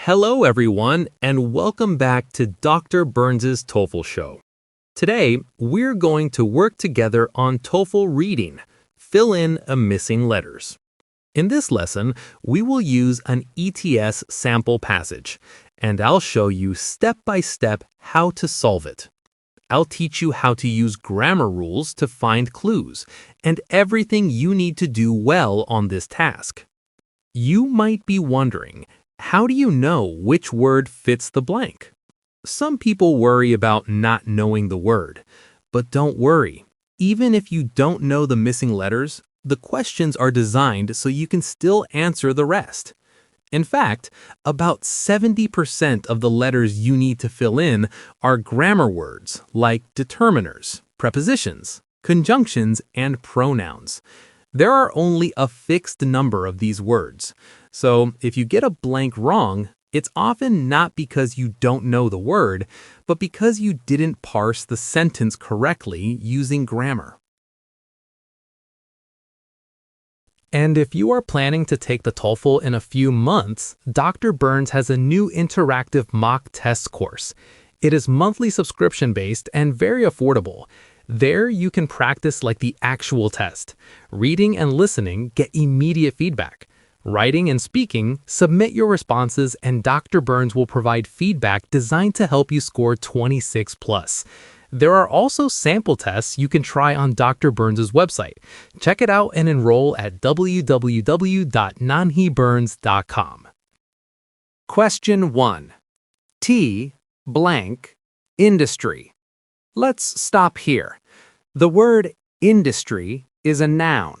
Hello, everyone, and welcome back to Dr. Byrnes TOEFL Show. Today, we're going to work together on TOEFL Reading, fill in a missing letters. In this lesson, we will use an ETS sample passage, and I'll show you step by step how to solve it. I'll teach you how to use grammar rules to find clues, and everything you need to do well on this task. You might be wondering, how do you know which word fits the blank? Some people worry about not knowing the word, but don't worry. Even if you don't know the missing letters, the questions are designed so you can still answer the rest. In fact, about 70% of the letters you need to fill in are grammar words like determiners, prepositions, conjunctions, and pronouns. There are only a fixed number of these words, so if you get a blank wrong, it's often not because you don't know the word, but because you didn't parse the sentence correctly using grammar. And if you are planning to take the TOEFL in a few months, Dr. Byrnes has a new interactive mock test course. It is monthly subscription-based and very affordable. There, you can practice like the actual test. Reading and listening get immediate feedback. Writing and speaking, submit your responses, and Dr. Byrnes will provide feedback designed to help you score 26+. There are also sample tests you can try on Dr. Byrnes' website. Check it out and enroll at www.nanhibyrnes.com. Question 1. T blank industry. Let's stop here. The word industry is a noun.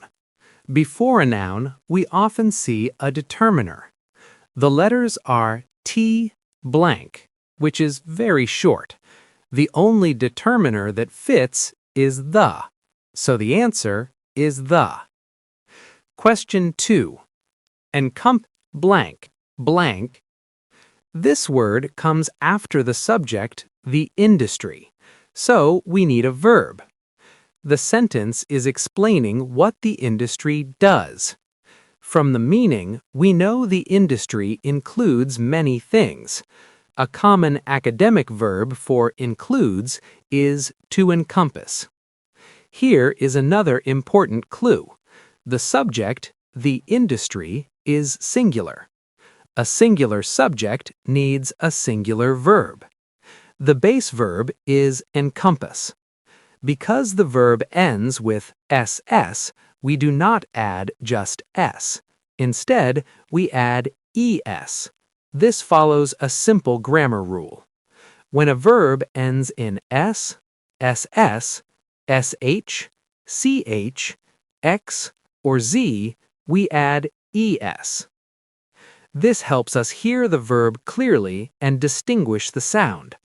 Before a noun, we often see a determiner. The letters are T blank, which is very short. The only determiner that fits is the, so the answer is the. Question 2. Encump blank blank. This word comes after the subject, the industry, so we need a verb. The sentence is explaining what the industry does. From the meaning, we know the industry includes many things. A common academic verb for includes is to encompass. Here is another important clue. The subject, the industry, is singular. A singular subject needs a singular verb. The base verb is encompass. Because the verb ends with ss, we do not add just s. Instead, we add es. This follows a simple grammar rule. When a verb ends in s, ss, sh, ch, x, or z, we add es. This helps us hear the verb clearly and distinguish the sound.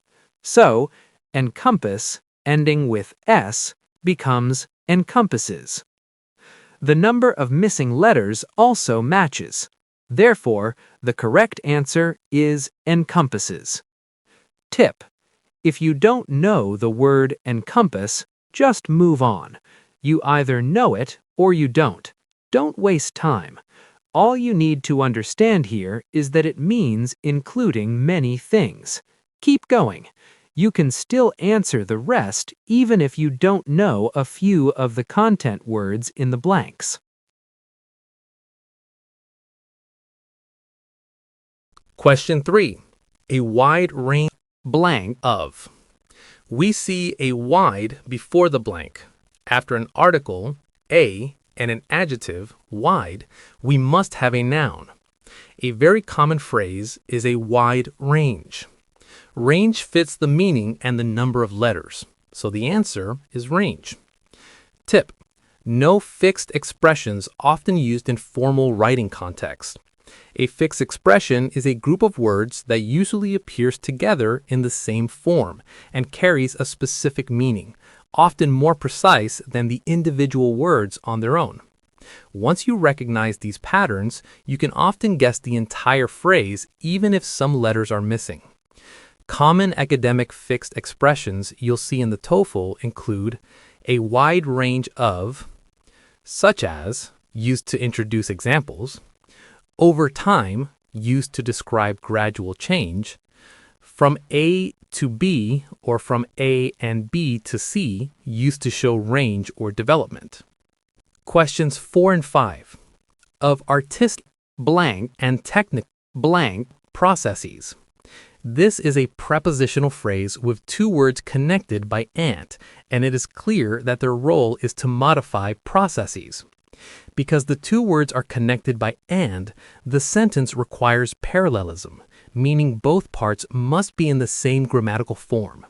So, encompass, ending with s, becomes encompasses. The number of missing letters also matches. Therefore, the correct answer is encompasses. Tip: if you don't know the word encompass, just move on. You either know it or you don't. Don't waste time. All you need to understand here is that it means including many things. Keep going. You can still answer the rest even if you don't know a few of the content words in the blanks. Question 3. A wide range blank of. We see a wide before the blank. After an article, a, and an adjective, wide, we must have a noun. A very common phrase is a wide range. Range fits the meaning and the number of letters, so the answer is range. Tip: no fixed expressions often used in formal writing context. A fixed expression is a group of words that usually appears together in the same form and carries a specific meaning, often more precise than the individual words on their own. Once you recognize these patterns, you can often guess the entire phrase even if some letters are missing. Common academic fixed expressions you'll see in the TOEFL include a wide range of, such as, used to introduce examples, over time, used to describe gradual change, from A to B or from A and B to C used to show range or development. Questions 4 and 5. Of artistic blank and technical blank processes. This is a prepositional phrase with two words connected by and it is clear that their role is to modify processes. Because the two words are connected by and, the sentence requires parallelism, meaning both parts must be in the same grammatical form.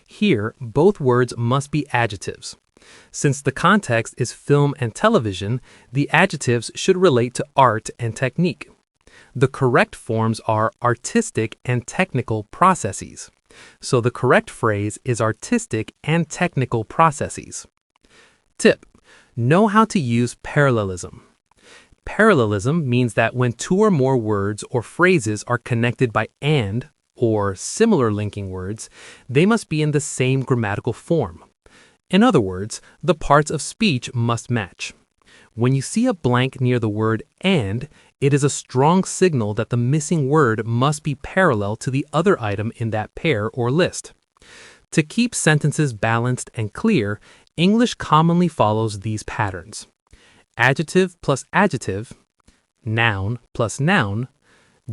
Here, both words must be adjectives. Since the context is film and television, the adjectives should relate to art and technique. The correct forms are artistic and technical processes. So the correct phrase is artistic and technical processes. Tip: know how to use parallelism. Parallelism means that when two or more words or phrases are connected by and or similar linking words, they must be in the same grammatical form. In other words, the parts of speech must match. When you see a blank near the word and, it is a strong signal that the missing word must be parallel to the other item in that pair or list. To keep sentences balanced and clear, English commonly follows these patterns: adjective plus adjective, noun plus noun,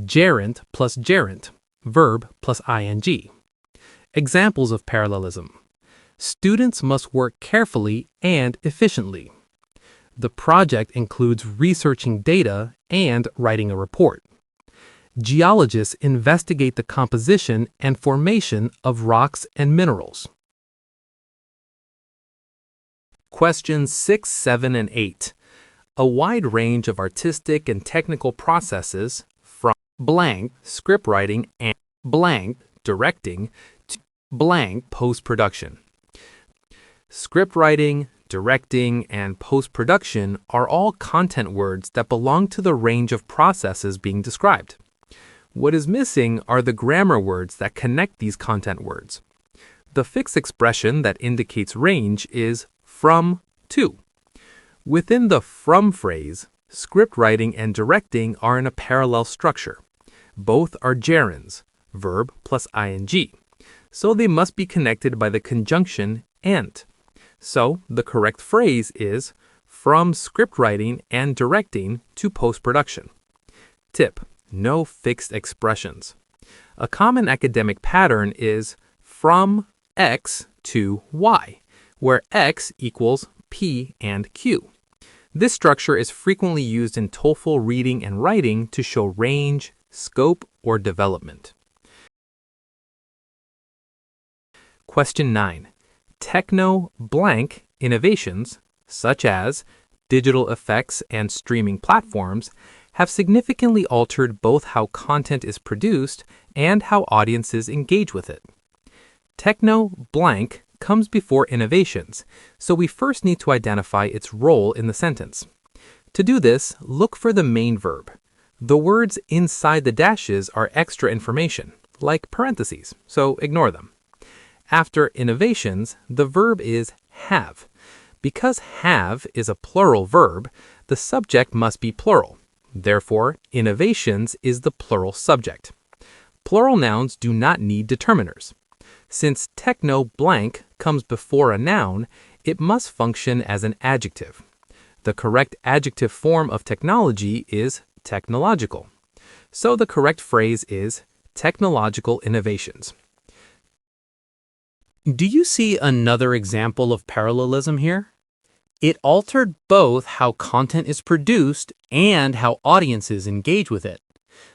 gerund plus gerund, verb plus ing. Examples of parallelism: students must work carefully and efficiently. The project includes researching data and writing a report. Geologists investigate the composition and formation of rocks and minerals. Questions 6, 7, and 8. A wide range of artistic and technical processes from blank script writing and blank directing to blank post-production. Script writing, directing, and post-production are all content words that belong to the range of processes being described. What is missing are the grammar words that connect these content words. The fixed expression that indicates range is from to. Within the from phrase, script writing and directing are in a parallel structure. Both are gerunds, verb plus ing, so they must be connected by the conjunction and. So the correct phrase is from script writing and directing to post-production. Tip: no fixed expressions. A common academic pattern is from X to Y, where X equals P and Q. This structure is frequently used in TOEFL reading and writing to show range, scope, or development. Question 9. Techno blank innovations, such as digital effects and streaming platforms, have significantly altered both how content is produced and how audiences engage with it. Techno blank comes before innovations, so we first need to identify its role in the sentence. To do this, look for the main verb. The words inside the dashes are extra information, like parentheses, so ignore them. After innovations, the verb is have. Because have is a plural verb, the subject must be plural. Therefore, innovations is the plural subject. Plural nouns do not need determiners. Since techno blank comes before a noun, it must function as an adjective. The correct adjective form of technology is technological. So the correct phrase is technological innovations. Do you see another example of parallelism here? It altered both how content is produced and how audiences engage with it.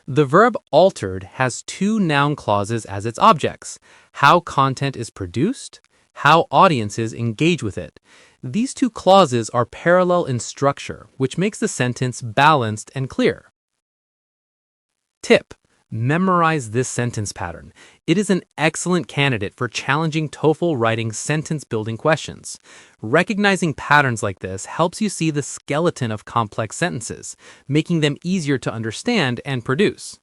The verb altered has two noun clauses as its objects: how content is produced, how audiences engage with it. These two clauses are parallel in structure, which makes the sentence balanced and clear. Tip: memorize this sentence pattern. It is an excellent candidate for challenging TOEFL writing sentence-building questions. Recognizing patterns like this helps you see the skeleton of complex sentences, making them easier to understand and produce.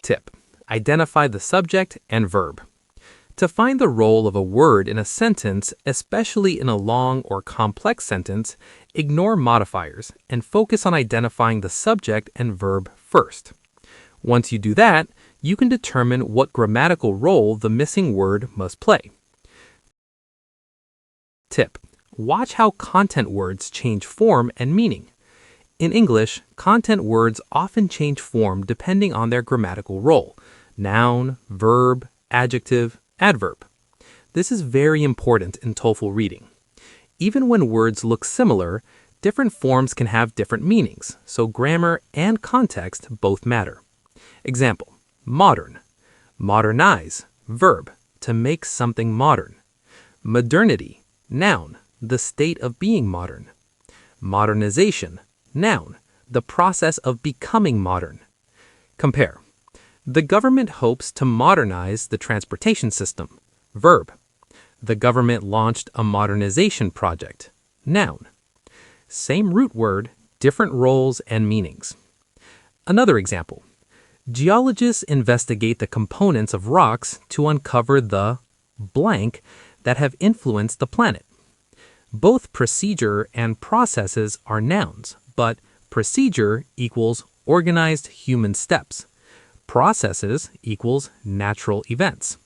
Tip: identify the subject and verb. To find the role of a word in a sentence, especially in a long or complex sentence, ignore modifiers and focus on identifying the subject and verb first. Once you do that, you can determine what grammatical role the missing word must play. Tip: watch how content words change form and meaning. In English, content words often change form depending on their grammatical role: noun, verb, adjective, adverb. This is very important in TOEFL reading. Even when words look similar, different forms can have different meanings, so grammar and context both matter. Example: modern. Modernize, verb, to make something modern. Modernity, noun, the state of being modern. Modernization, noun, the process of becoming modern. Compare. The government hopes to modernize the transportation system. Verb. The government launched a modernization project. Noun. Same root word, different roles and meanings. Another example. Geologists investigate the components of rocks to uncover the blank that have influenced the planet. Both procedure and processes are nouns, but procedure equals organized human steps. Processes equals natural events.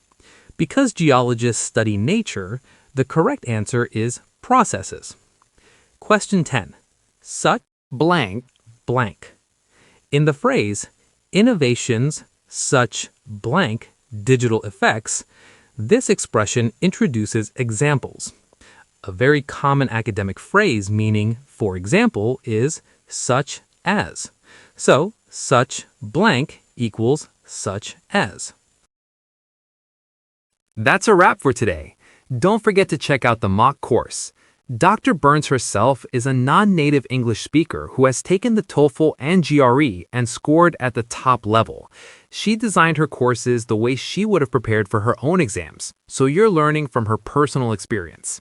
Because geologists study nature, the correct answer is processes. Question 10. Such blank, blank. In the phrase, innovations such blank digital effects, this expression introduces examples. A very common academic phrase meaning, for example, is such as. So, such blank equals such as. That's a wrap for today. Don't forget to check out the mock course. Dr. Byrnes herself is a non-native English speaker who has taken the TOEFL and GRE and scored at the top level. She designed her courses the way she would have prepared for her own exams, so you're learning from her personal experience.